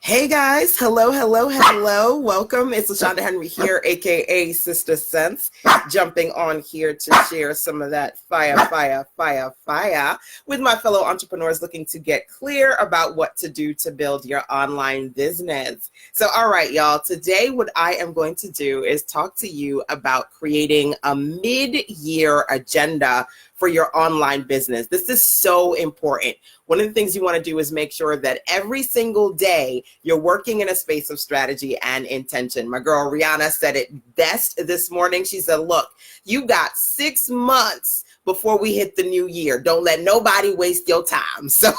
Hey guys, hello. Welcome. It's LaShanda Henry here, aka Sister Sense, jumping on here to share some of that fire with my fellow entrepreneurs looking to get clear about what to do to build your online business. So, all right, y'all, today what I am going to do is talk to you about creating a mid-year agenda for your online business. This is so important. One of the things you want to do is make sure that every single day you're working in a space of strategy and intention. My girl Rihanna said it best this morning. She said, look, you got 6 months before we hit the new year. Don't let nobody waste your time. So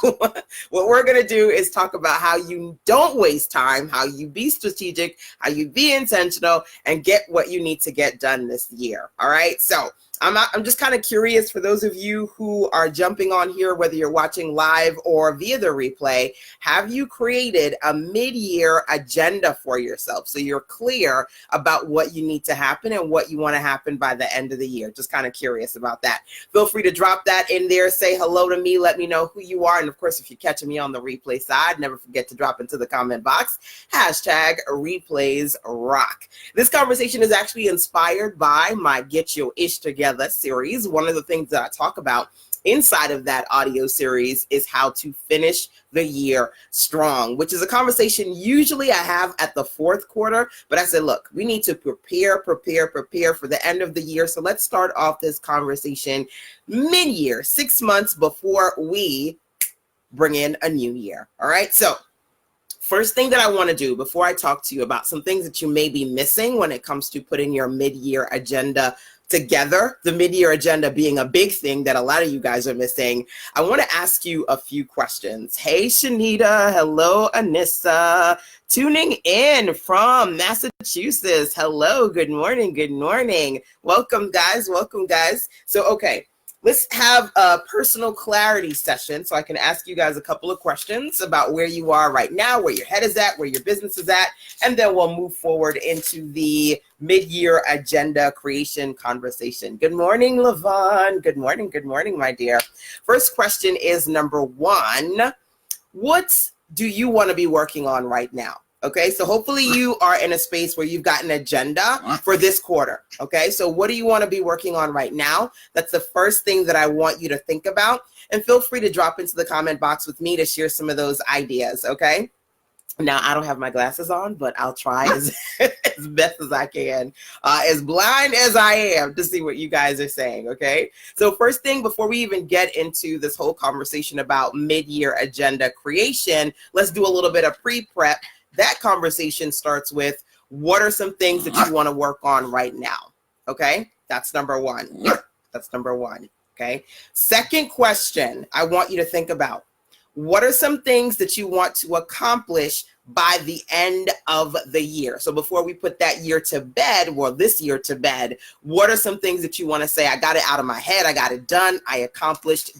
what we're going to do is talk about how you don't waste time, how you be strategic, how you be intentional, and get what you need to get done this year. All right. So I'm just kind of curious for those of you who are jumping on here, whether you're watching live or via the replay, have you created a mid-year agenda for yourself so you're clear about what you need to happen and what you want to happen by the end of the year? Just kind of curious about that. Feel free to drop that in there. Say hello to me. Let me know who you are. And of course, if you're catching me on the replay side, never forget to drop into the comment box, #replays rock. This conversation is actually inspired by my Get Your Ish Together series. One of the things that I talk about inside of that audio series is how to finish the year strong, which is a conversation usually I have at the fourth quarter. But I said, look, we need to prepare for the end of the year. So let's start off this conversation mid-year, 6 months before we bring in a new year. All right. So first thing that I want to do before I talk to you about some things that you may be missing when it comes to putting your mid-year agenda together, the mid-year agenda being a big thing that a lot of you guys are missing, I want to ask you a few questions. Hey, Shanita. Hello, Anissa. Tuning in from Massachusetts. Hello. Good morning. Welcome, guys. So, okay. Let's have a personal clarity session so I can ask you guys a couple of questions about where you are right now, where your head is at, where your business is at, and then we'll move forward into the mid-year agenda creation conversation. Good morning, Lavon. Good morning, my dear. First question is number one. What do you want to be working on right now? Okay, so hopefully you are in a space where you've got an agenda for this quarter. Okay, so what do you want to be working on right now? That's the first thing that I want you to think about. And feel free to drop into the comment box with me to share some of those ideas. Okay. Now, I don't have my glasses on, but I'll try as best as I can, as blind as I am, to see what you guys are saying, okay? So first thing, before we even get into this whole conversation about mid-year agenda creation, let's do a little bit of pre-prep. That conversation starts with, what are some things that you want to work on right now, okay? That's number one, okay? Second question I want you to think about. What are some things that you want to accomplish by the end of the year? So before we put that year to bed, or this year to bed, what are some things that you want to say, I got it out of my head, I got it done, I accomplished, ...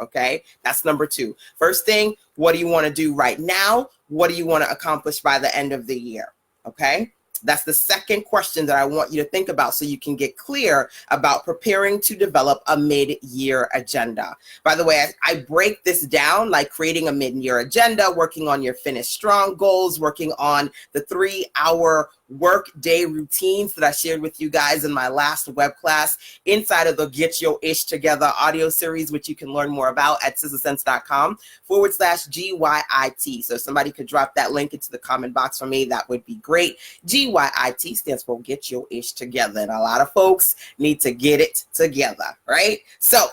Okay, that's number two. First thing, what do you want to do right now? What do you want to accomplish by the end of the year? Okay. That's the second question that I want you to think about so you can get clear about preparing to develop a mid-year agenda. By the way, I break this down like creating a mid-year agenda, working on your finish strong goals, working on the 3-hour work day routines that I shared with you guys in my last web class inside of the Get Your Ish Together audio series, which you can learn more about at sistersense.com/GYIT. So if somebody could drop that link into the comment box for me, that would be great. GYIT stands for Get Your Ish Together. And a lot of folks need to get it together, right? So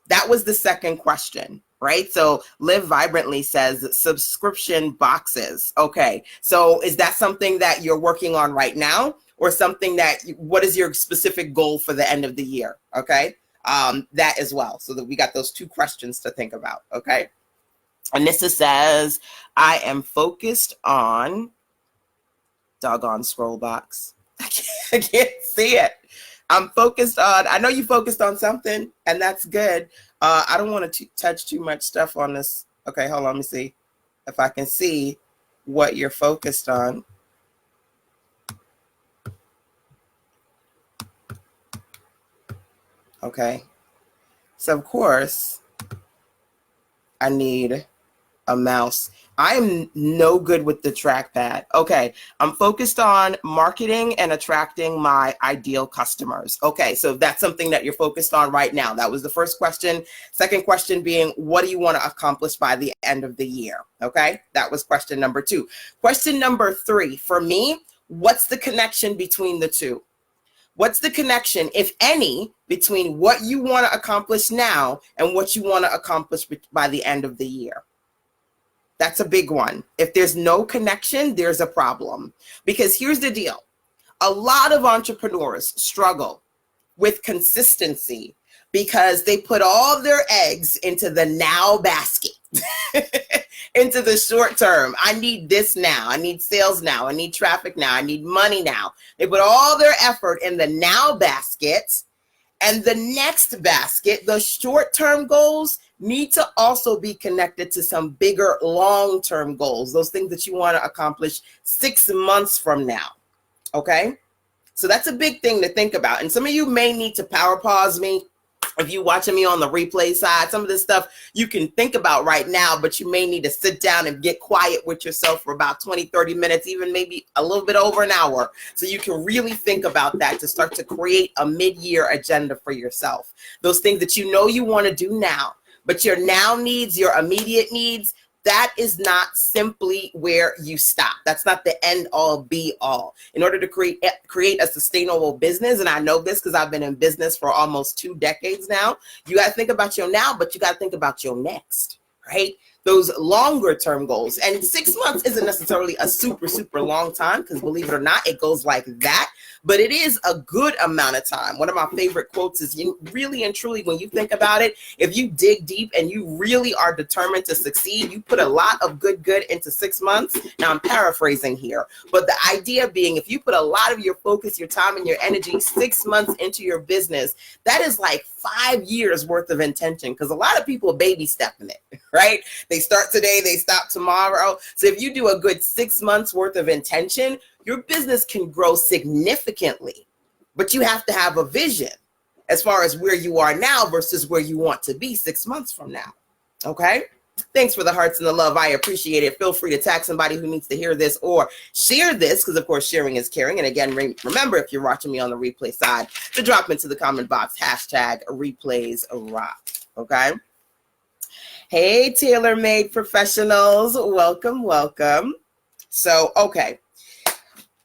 that was the second question. Right? So Live Vibrantly says subscription boxes. Okay. So is that something that you're working on right now, or something that, what is your specific goal for the end of the year? Okay. That as well. So that we got those two questions to think about. Okay. Anissa says, I am focused on doggone scroll box. I can't see it. I'm focused on, I know you focused on something, and that's good. I don't want to touch too much stuff on this. Okay, hold on, let me see if I can see what you're focused on. Okay, so of course, I need a mouse. I'm no good with the trackpad. Okay, I'm focused on marketing and attracting my ideal customers. Okay, so that's something that you're focused on right now. That was the first question. Second question being, what do you want to accomplish by the end of the year? Okay, that was question number 2. Question number 3, for me, what's the connection between the two? What's the connection, if any, between what you want to accomplish now and what you want to accomplish by the end of the year? That's a big one. If there's no connection, there's a problem. Because here's the deal. A lot of entrepreneurs struggle with consistency because they put all their eggs into the now basket, into the short term. I need this now. I need sales now. I need traffic now. I need money now. They put all their effort in the now basket, and the next basket, the short-term goals, need to also be connected to some bigger long-term goals, those things that you want to accomplish 6 months from now, okay? So that's a big thing to think about. And some of you may need to power pause me. If you're watching me on the replay side, some of this stuff you can think about right now, but you may need to sit down and get quiet with yourself for about 20, 30 minutes, even maybe a little bit over an hour, so you can really think about that to start to create a mid-year agenda for yourself. Those things that you know you want to do now, but your now needs, your immediate needs, that is not simply where you stop. That's not the end all be all. In order to create a sustainable business, and I know this because I've been in business for almost 2 decades now, you got to think about your now, but you got to think about your next, right? Those longer term goals. And 6 months isn't necessarily a super, super long time, because believe it or not, it goes like that. But it is a good amount of time. One of my favorite quotes is, you really and truly, when you think about it, if you dig deep and you really are determined to succeed, you put a lot of good into 6 months. Now I'm paraphrasing here, but the idea being, if you put a lot of your focus, your time, and your energy 6 months into your business, that is like 5 years worth of intention, because a lot of people baby stepping it, right? They start today, they stop tomorrow. So if you do a good 6 months worth of intention, your business can grow significantly, but you have to have a vision as far as where you are now versus where you want to be 6 months from now. Okay? Thanks for the hearts and the love. I appreciate it. Feel free to tag somebody who needs to hear this or share this, because of course sharing is caring. And again, remember, if you're watching me on the replay side, to drop into the comment box, hashtag replays rock. Okay? Hey, tailor-made professionals. Welcome, welcome. So, okay.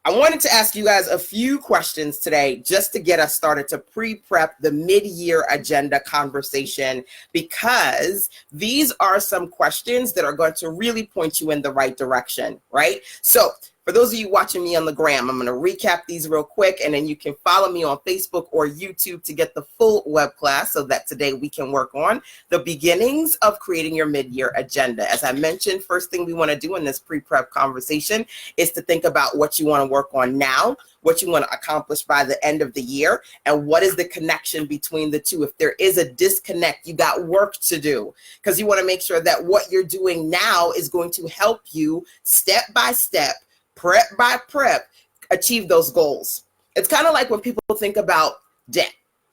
I wanted to ask you guys a few questions today just to get us started to pre-prep the mid-year agenda conversation, because these are some questions that are going to really point you in the right direction, right? So for those of you watching me on the gram, I'm going to recap these real quick, and then you can follow me on Facebook or YouTube to get the full web class, so that today we can work on the beginnings of creating your mid-year agenda. As I mentioned, first thing we want to do in this pre-prep conversation is to think about what you want to work on now, what you want to accomplish by the end of the year, and what is the connection between the two. If there is a disconnect, you got work to do, because you want to make sure that what you're doing now is going to help you step by step, prep by prep, achieve those goals. It's kind of like when people think about debt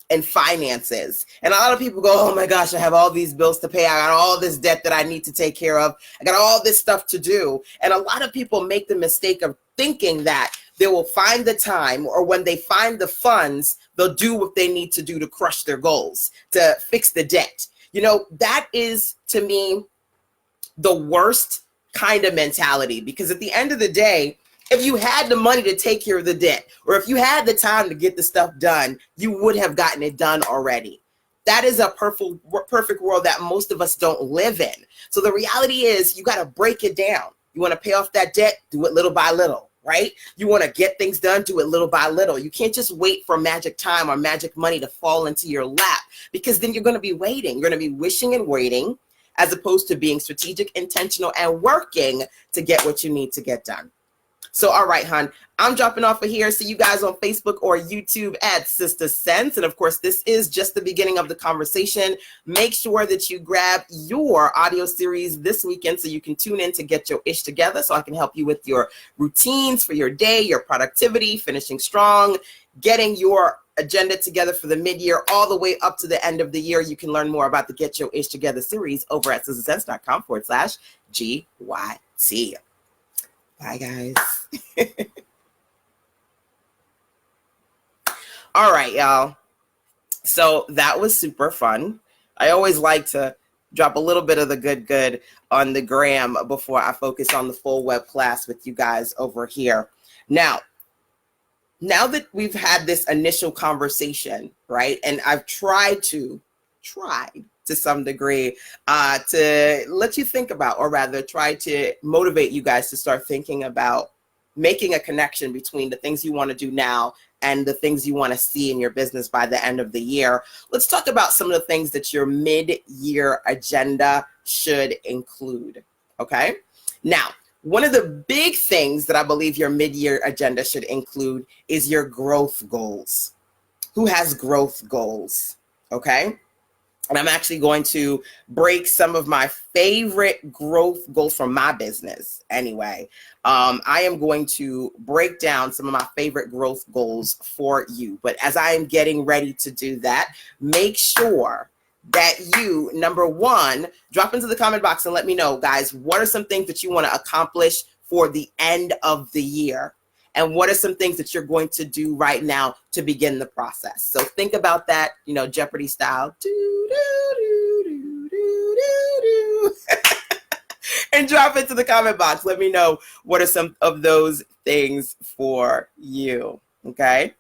and finances, and a lot of people go, oh my gosh, I have all these bills to pay. I got all this debt that I need to take care of. I got all this stuff to do. And a lot of people make the mistake of thinking that they will find the time, or when they find the funds, they'll do what they need to do to crush their goals, to fix the debt. You know, that is, to me, the worst kind of mentality, because at the end of the day, if you had the money to take care of the debt, or if you had the time to get the stuff done, you would have gotten it done already. That is a perfect world that most of us don't live in. So the reality is, you got to break it down. You want to pay off that debt, do it little by little, right? You want to get things done, do it little by little. You can't just wait for magic time or magic money to fall into your lap, because then you're going to be waiting. You're going to be wishing and waiting, as opposed to being strategic, intentional, and working to get what you need to get done. So, all right, hon, I'm dropping off of here. See you guys on Facebook or YouTube at Sister Sense. And of course, this is just the beginning of the conversation. Make sure that you grab your audio series this weekend so you can tune in to get your ish together, so I can help you with your routines for your day, your productivity, finishing strong, getting your agenda together for the mid-year all the way up to the end of the year. You can learn more about the Get Your Ish Together series over at sistersense.com/GYT. See ya. Bye, guys. All right, y'all. So that was super fun. I always like to drop a little bit of the good on the gram before I focus on the full web class with you guys over here. Now that we've had this initial conversation, right? And I've tried to some degree to let you think about, or rather try to motivate you guys to start thinking about making a connection between the things you want to do now and the things you want to see in your business by the end of the year. Let's talk about some of the things that your mid-year agenda should include, okay? Now, one of the big things that I believe your mid-year agenda should include is your growth goals. Who has growth goals, okay? And I'm actually going to break some of my favorite growth goals from my business anyway. I am going to break down some of my favorite growth goals for you. But as I am getting ready to do that, make sure that you, number one, drop into the comment box and let me know, guys, what are some things that you want to accomplish for the end of the year? And what are some things that you're going to do right now to begin the process? So think about that, you know, Jeopardy style. And drop into the comment box. Let me know what are some of those things for you. Okay.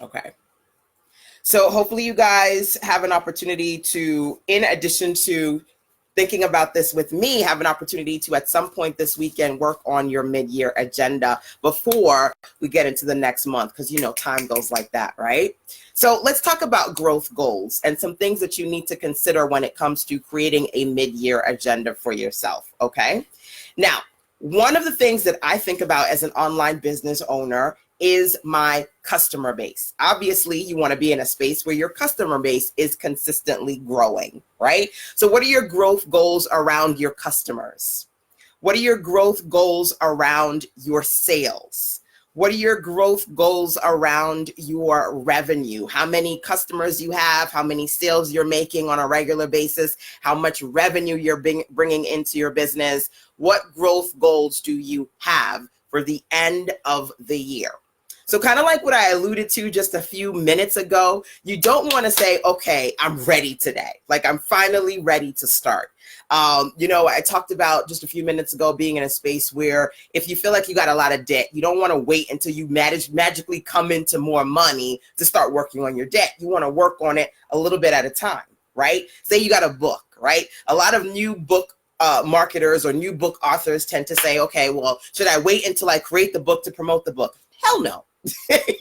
Okay. So hopefully you guys have an opportunity to, in addition to thinking about this with me, have an opportunity to at some point this weekend work on your mid-year agenda before we get into the next month, because you know time goes like that, right? So let's talk about growth goals and some things that you need to consider when it comes to creating a mid-year agenda for yourself, okay? Now, one of the things that I think about as an online business owner is my customer base. Obviously, you want to be in a space where your customer base is consistently growing, right? So what are your growth goals around your customers? What are your growth goals around your sales? What are your growth goals around your revenue? How many customers you have, how many sales you're making on a regular basis, how much revenue you're bringing into your business? What growth goals do you have for the end of the year? So kind of like what I alluded to just a few minutes ago, you don't want to say, okay, I'm ready today. Like I'm finally ready to start. You know, I talked about just a few minutes ago being in a space where if you feel like you got a lot of debt, you don't want to wait until you magically come into more money to start working on your debt. You want to work on it a little bit at a time, right? Say you got a book, right? A lot of new book marketers or new book authors tend to say, okay, well, should I wait until I create the book to promote the book? Hell no.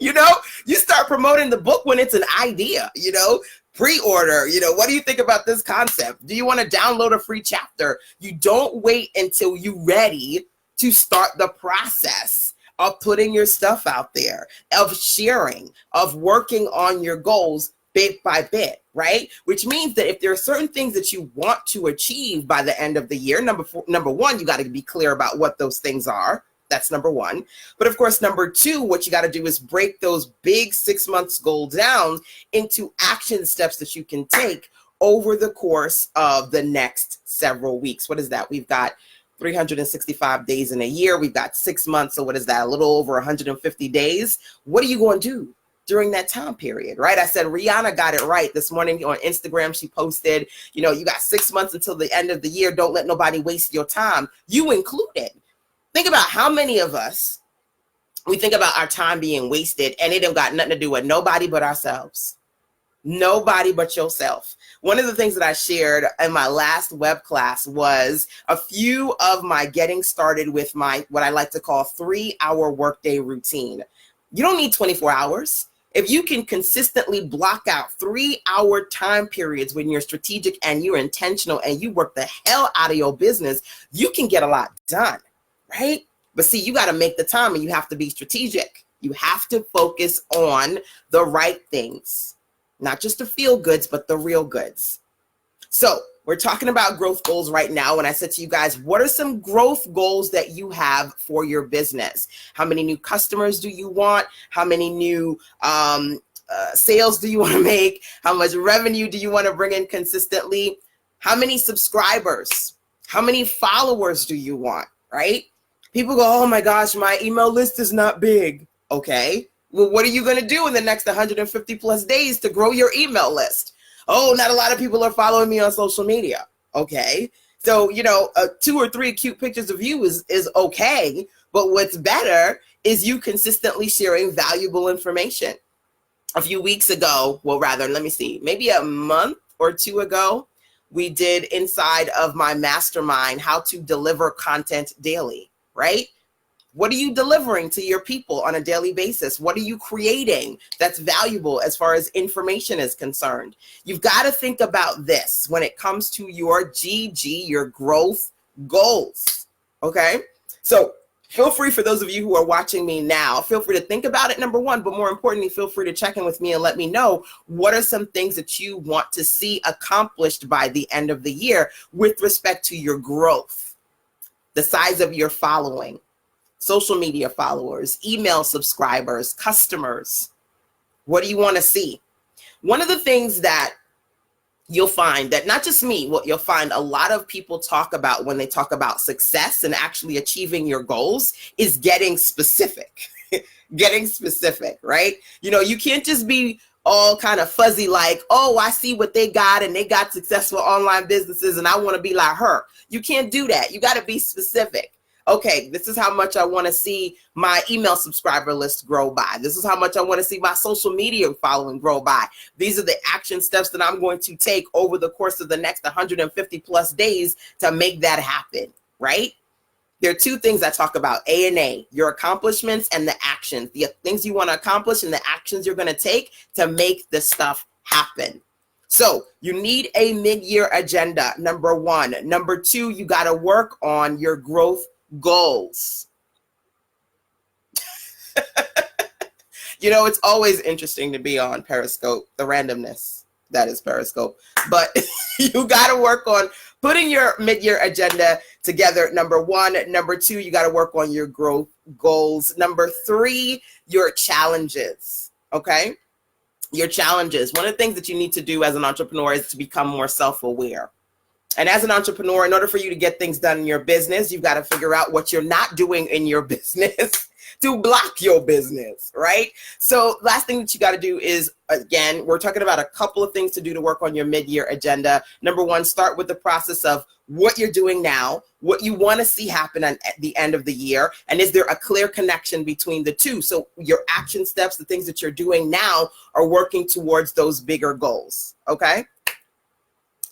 You know, you start promoting the book when it's an idea, you know, pre-order, you know, what do you think about this concept? Do you want to download a free chapter? You don't wait until you're ready to start the process of putting your stuff out there, of sharing, of working on your goals bit by bit, right? Which means that if there are certain things that you want to achieve by the end of the year, number one, you got to be clear about what those things are. That's number one. But of course, number two, what you got to do is break those big 6 months goal down into action steps that you can take over the course of the next several weeks. What is that? We've got 365 days in a year. We've got 6 months. So what is that? A little over 150 days. What are you going to do during that time period, right? I said Rihanna got it right this morning on Instagram. She posted, you know, you got 6 months until the end of the year. Don't let nobody waste your time, you included. Think about how many of us, we think about our time being wasted and it ain't got nothing to do with nobody but ourselves. Nobody but yourself. One of the things that I shared in my last web class was a few of my getting started with my, what I like to call 3-hour workday routine. You don't need 24 hours. If you can consistently block out 3-hour time periods when you're strategic and you're intentional and you work the hell out of your business, you can get a lot done. Right? But see, you got to make the time and you have to be strategic. You have to focus on the right things, not just the feel goods, but the real goods. So we're talking about growth goals right now. And I said to you guys, what are some growth goals that you have for your business? How many new customers do you want? How many new sales do you want to make? How much revenue do you want to bring in consistently? How many subscribers? How many followers do you want, right? People go, oh my gosh, my email list is not big. Okay, well, what are you going to do in the next 150 plus days to grow your email list? Oh, not a lot of people are following me on social media. Okay, so, 2 or 3 cute pictures of you is okay. But what's better is you consistently sharing valuable information. A few weeks ago, well, rather, let me see, maybe a month or 2 ago, we did inside of my mastermind, how to deliver content daily, right? What are you delivering to your people on a daily basis? What are you creating that's valuable as far as information is concerned? You've got to think about this when it comes to your GG, your growth goals, okay? So feel free, for those of you who are watching me now, feel free to think about it, number one, but more importantly, feel free to check in with me and let me know what are some things that you want to see accomplished by the end of the year with respect to your growth, the size of your following, social media followers, email subscribers, customers. What do you want to see? One of the things that you'll find that not just me, what you'll find a lot of people talk about when they talk about success and actually achieving your goals is getting specific. Getting specific, right? You can't just be all kind of fuzzy like, oh, I see what they got and they got successful online businesses and I want to be like her. You can't do that. You got to be specific. Okay, this is how much I want to see my email subscriber list grow by. This is how much I want to see my social media following grow by. These are the action steps that I'm going to take over the course of the next 150 plus days to make that happen, right? There are 2 things I talk about, A&A, your accomplishments and the actions, the things you want to accomplish and the actions you're going to take to make this stuff happen. So you need a mid-year agenda, number 1. Number 2, you got to work on your growth goals. It's always interesting to be on Periscope, the randomness that is Periscope, but you got to work on putting your mid-year agenda together, number 1. Number 2, you got to work on your growth goals. Number 3, your challenges, okay? Your challenges. One of the things that you need to do as an entrepreneur is to become more self-aware. And as an entrepreneur, in order for you to get things done in your business, you've got to figure out what you're not doing in your business to block your business, right? So last thing that you got to do is, again, we're talking about a couple of things to do to work on your mid-year agenda. Number 1, start with the process of what you're doing now, what you want to see happen at the end of the year, and is there a clear connection between the two? So your action steps, the things that you're doing now, are working towards those bigger goals, okay?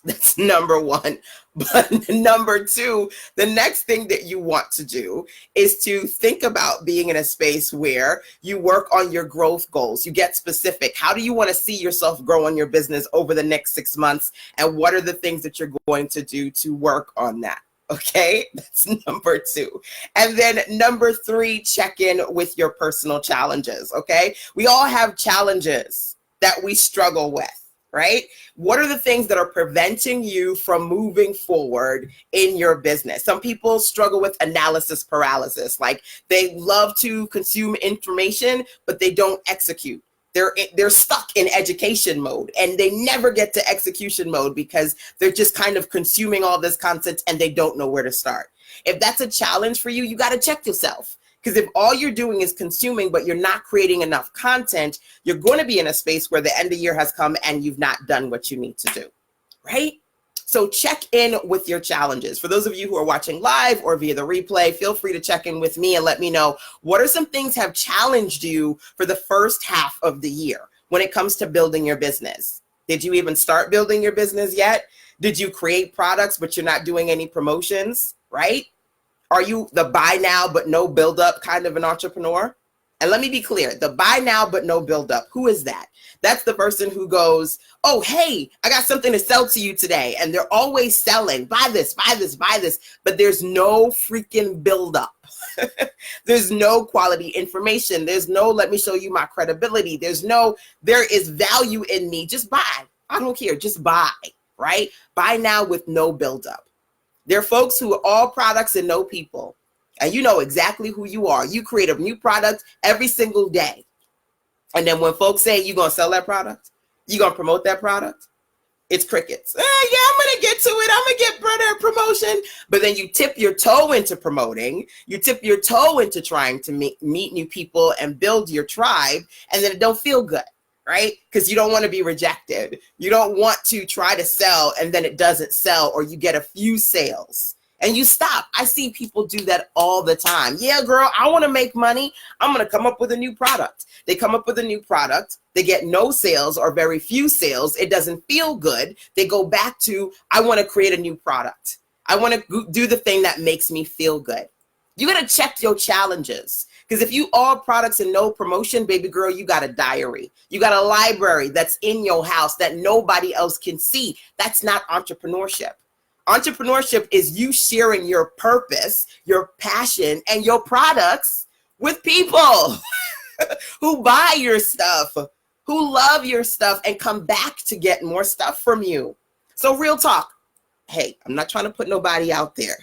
That's number 1. But number 2, the next thing that you want to do is to think about being in a space where you work on your growth goals. You get specific. How do you want to see yourself grow in your business over the next 6 months? And what are the things that you're going to do to work on that? Okay, that's number 2. And then number 3, check in with your personal challenges. Okay, we all have challenges that we struggle with. Right? What are the things that are preventing you from moving forward in your business? Some people struggle with analysis paralysis. Like they love to consume information, but they don't execute. They're stuck in education mode and they never get to execution mode because they're just kind of consuming all this content and they don't know where to start. If that's a challenge for you, you got to check yourself. Because if all you're doing is consuming, but you're not creating enough content, you're going to be in a space where the end of the year has come and you've not done what you need to do, right? So check in with your challenges. For those of you who are watching live or via the replay, feel free to check in with me and let me know what are some things have challenged you for the first half of the year when it comes to building your business. Did you even start building your business yet? Did you create products, but you're not doing any promotions, right? Are you the buy now but no build up kind of an entrepreneur? And let me be clear, the buy now but no build up, who is that? That's the person who goes, oh, hey, I got something to sell to you today. And they're always selling, buy this, buy this, buy this. But there's no freaking build up. There's no quality information. There's no, let me show you my credibility. There is value in me. Just buy. I don't care. Just buy, right? Buy now with no build up. There are folks who are all products and no people. And you know exactly who you are. You create a new product every single day. And then when folks say you're going to sell that product, you're going to promote that product, it's crickets. Yeah, I'm going to get to it. I'm going to get better promotion. But then you tip your toe into promoting. You tip your toe into trying to meet new people and build your tribe. And then it don't feel good, right? Because you don't want to be rejected. You don't want to try to sell and then it doesn't sell, or you get a few sales and you stop. I see people do that all the time. Yeah, girl, I want to make money. I'm going to come up with a new product. They come up with a new product. They get no sales or very few sales. It doesn't feel good. They go back to, I want to create a new product. I want to do the thing that makes me feel good. You got to check your challenges. Because if you all products and no promotion, baby girl, you got a diary. You got a library that's in your house that nobody else can see. That's not entrepreneurship. Entrepreneurship is you sharing your purpose, your passion, and your products with people who buy your stuff, who love your stuff, and come back to get more stuff from you. So real talk. Hey, I'm not trying to put nobody out there.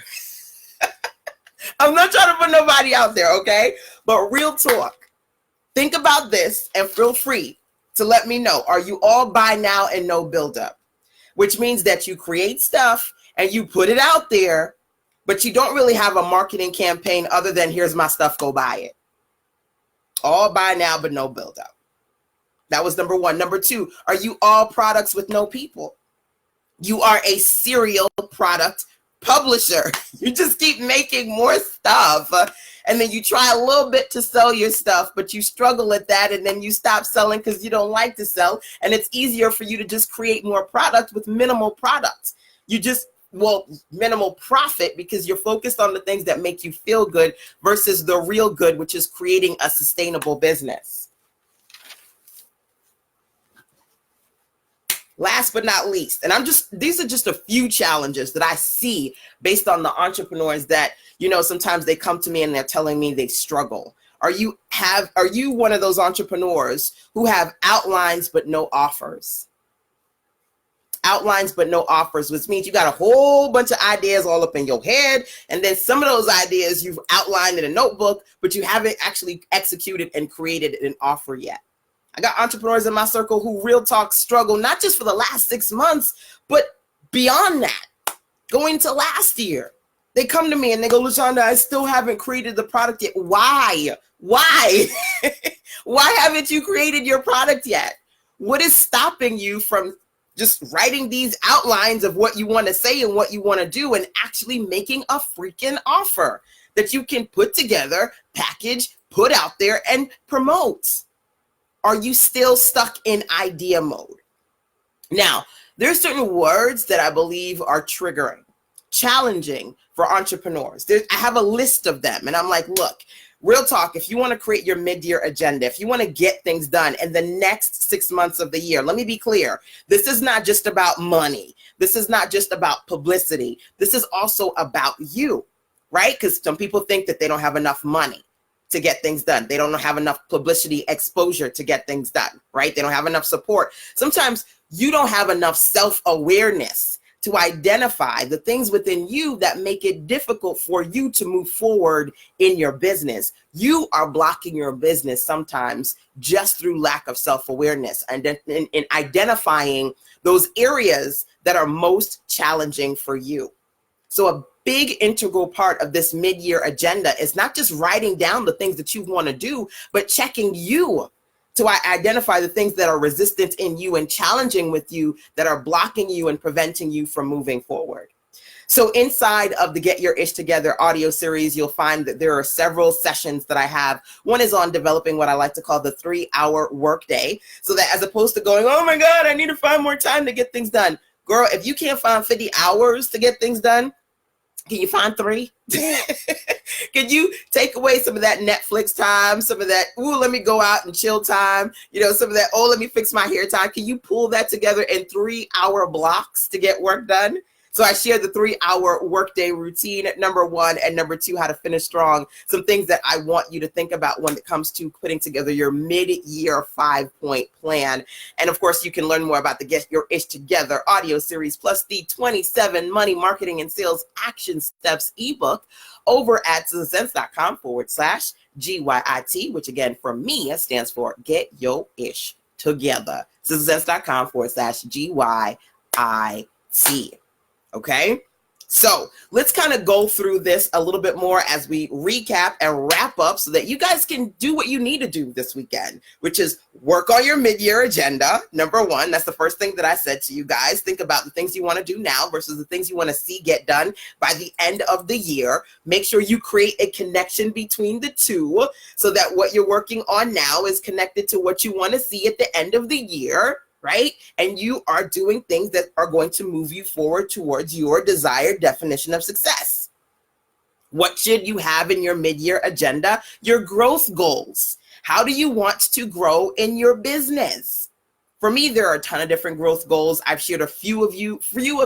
I'm not trying to put nobody out there, okay? But real talk. Think about this and feel free to let me know. Are you all buy now and no build up? Which means that you create stuff and you put it out there, but you don't really have a marketing campaign other than here's my stuff, go buy it. All buy now, but no build up. That was number one. Number two, are you all products with no people? You are a serial product publisher. You just keep making more stuff. And then you try a little bit to sell your stuff, but you struggle at that. And then you stop selling because you don't like to sell. And it's easier for you to just create more product with minimal products. Minimal profit because you're focused on the things that make you feel good versus the real good, which is creating a sustainable business. Last but not least, and these are just a few challenges that I see based on the entrepreneurs that, sometimes they come to me and they're telling me they struggle. Are you one of those entrepreneurs who have outlines but no offers? Outlines but no offers, which means you got a whole bunch of ideas all up in your head, and then some of those ideas you've outlined in a notebook, but you haven't actually executed and created an offer yet. I got entrepreneurs in my circle who real talk struggle, not just for the last 6 months, but beyond that, going to last year. They come to me and they go, LaShanda, I still haven't created the product yet. Why? Why haven't you created your product yet? What is stopping you from just writing these outlines of what you want to say and what you want to do and actually making a freaking offer that you can put together, package, put out there, and promote? Are you still stuck in idea mode? Now, there's certain words that I believe are triggering, challenging for entrepreneurs. I have a list of them, and I'm like, look, real talk, if you want to create your mid-year agenda, if you want to get things done in the next 6 months of the year, let me be clear. This is not just about money. This is not just about publicity. This is also about you, right? Because some people think that they don't have enough money to get things done. They don't have enough publicity exposure to get things done, right? They don't have enough support. Sometimes you don't have enough self-awareness to identify the things within you that make it difficult for you to move forward in your business. You are blocking your business sometimes just through lack of self-awareness and in identifying those areas that are most challenging for you. So a big integral part of this mid-year agenda is not just writing down the things that you want to do, but checking you to identify the things that are resistant in you and challenging with you that are blocking you and preventing you from moving forward. So inside of the Get Your Ish Together audio series, you'll find that there are several sessions that I have. One is on developing what I like to call the 3-hour workday, so that as opposed to going, oh my God, I need to find more time to get things done. Girl, if you can't find 50 hours to get things done, can you find 3? Can you take away some of that Netflix time, some of that, ooh, let me go out and chill time, some of that, oh, let me fix my hair time. Can you pull that together in 3-hour blocks to get work done? So I share the 3-hour workday routine, number 1, and number 2, how to finish strong. Some things that I want you to think about when it comes to putting together your mid-year 5-point plan. And of course, you can learn more about the Get Your Ish Together audio series, plus the 27 money, marketing, and sales action steps ebook over at SistaSense.com/ GYIT, which again for me stands for Get Your Ish Together. sistersense.com/GYIT. Okay. So let's kind of go through this a little bit more as we recap and wrap up so that you guys can do what you need to do this weekend, which is work on your mid-year agenda. Number one, that's the first thing that I said to you guys. Think about the things you want to do now versus the things you want to see get done by the end of the year. Make sure you create a connection between the two so that what you're working on now is connected to what you want to see at the end of the year. Right? And you are doing things that are going to move you forward towards your desired definition of success. What should you have in your mid-year agenda? Your growth goals. How do you want to grow in your business? For me, there are a ton of different growth goals. I've shared a few of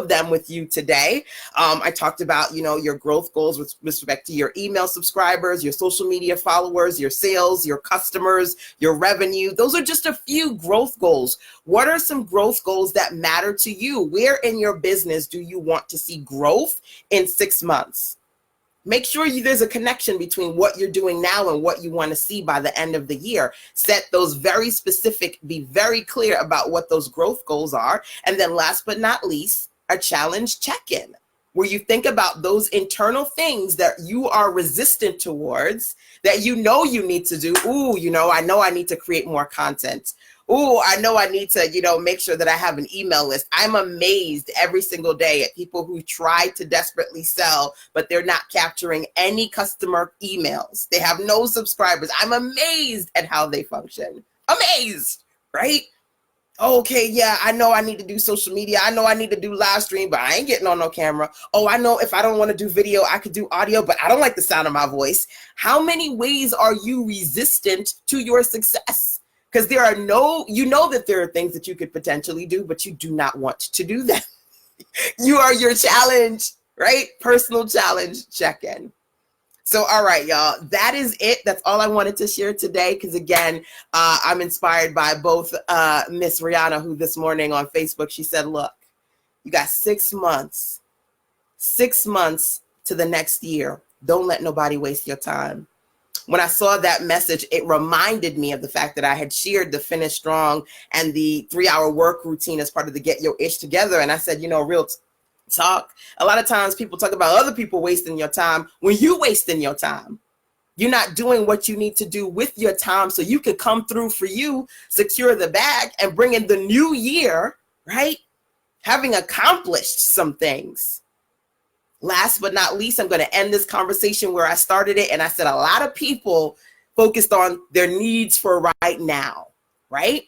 them with you today. I talked about, your growth goals with respect to your email subscribers, your social media followers, your sales, your customers, your revenue. Those are just a few growth goals. What are some growth goals that matter to you? Where in your business do you want to see growth in 6 months? Make sure there's a connection between what you're doing now and what you want to see by the end of the year. Set those very specific, be very clear about what those growth goals are. And then last but not least, a challenge check-in, where you think about those internal things that you are resistant towards that you need to do. I know I need to create more content. I know I need to, make sure that I have an email list. I'm amazed every single day at people who try to desperately sell, but they're not capturing any customer emails. They have no subscribers. I'm amazed at how they function. Amazed, right? Okay, yeah, I know I need to do social media. I know I need to do live stream, but I ain't getting on no camera. I know if I don't want to do video, I could do audio, but I don't like the sound of my voice. How many ways are you resistant to your success? Because there are that there are things that you could potentially do, but you do not want to do them. You are your challenge, right? Personal challenge check-in. So, all right, y'all, that is it. That's all I wanted to share today. Because again, I'm inspired by both Miss Rihanna, who this morning on Facebook, she said, look, you got 6 months to the next year. Don't let nobody waste your time. When I saw that message, it reminded me of the fact that I had shared the Finish Strong and the 3-hour work routine as part of the Get Your Ish Together. And I said, real talk. A lot of times people talk about other people wasting your time when you wasting your time. You're not doing what you need to do with your time so you can come through for you, secure the bag, and bring in the new year, right? Having accomplished some things. Last but not least, I'm going to end this conversation where I started it. And I said a lot of people focused on their needs for right now, right?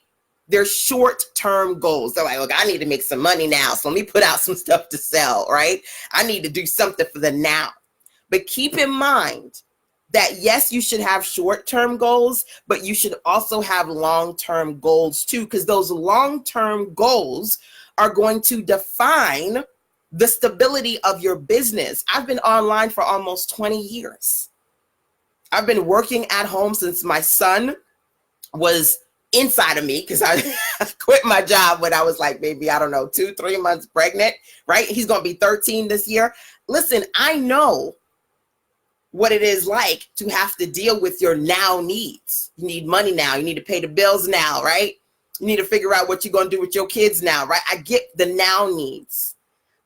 Their short-term goals. They're like, look, I need to make some money now. So let me put out some stuff to sell, right? I need to do something for the now. But keep in mind that, yes, you should have short-term goals, but you should also have long-term goals too, because those long-term goals are going to define the stability of your business. I've been online for almost 20 years. I've been working at home since my son was inside of me, because I quit my job when I was like maybe, 2-3 months pregnant, right? He's going to be 13 this year. Listen, I know what it is like to have to deal with your now needs. You need money now. You need to pay the bills now, right? You need to figure out what you're going to do with your kids now, right? I get the now needs.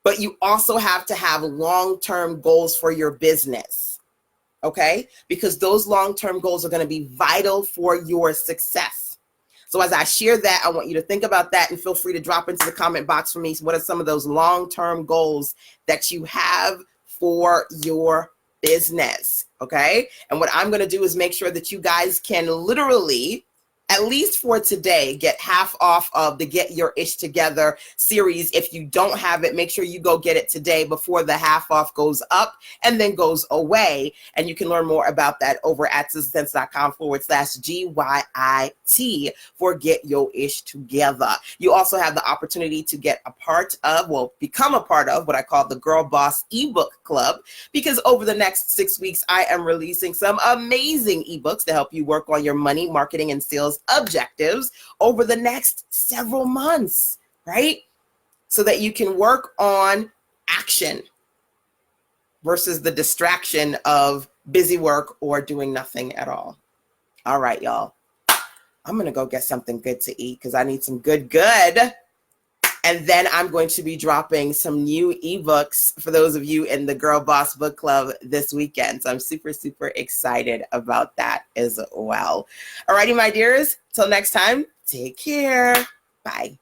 But you also have to have long-term goals for your business, okay? Because those long-term goals are going to be vital for your success. So as I share that, I want you to think about that and feel free to drop into the comment box for me. What are some of those long-term goals that you have for your business, okay? And what I'm going to do is make sure that you guys can literally, at least for today, get half off of the Get Your Ish Together series. If you don't have it, make sure you go get it today before the half off goes up and then goes away. And you can learn more about that over at sistersense.com/GYIT for Get Your Ish Together. You also have the opportunity to become a part of what I call the Girl Boss ebook club, because over the next 6 weeks, I am releasing some amazing ebooks to help you work on your money, marketing, and sales objectives over the next several months, right? So that you can work on action versus the distraction of busy work or doing nothing at all. All right, y'all. I'm going to go get something good to eat because I need some good. And then I'm going to be dropping some new ebooks for those of you in the Girl Boss Book Club this weekend. So I'm super, super excited about that as well. Alrighty, my dears. Till next time, take care. Bye.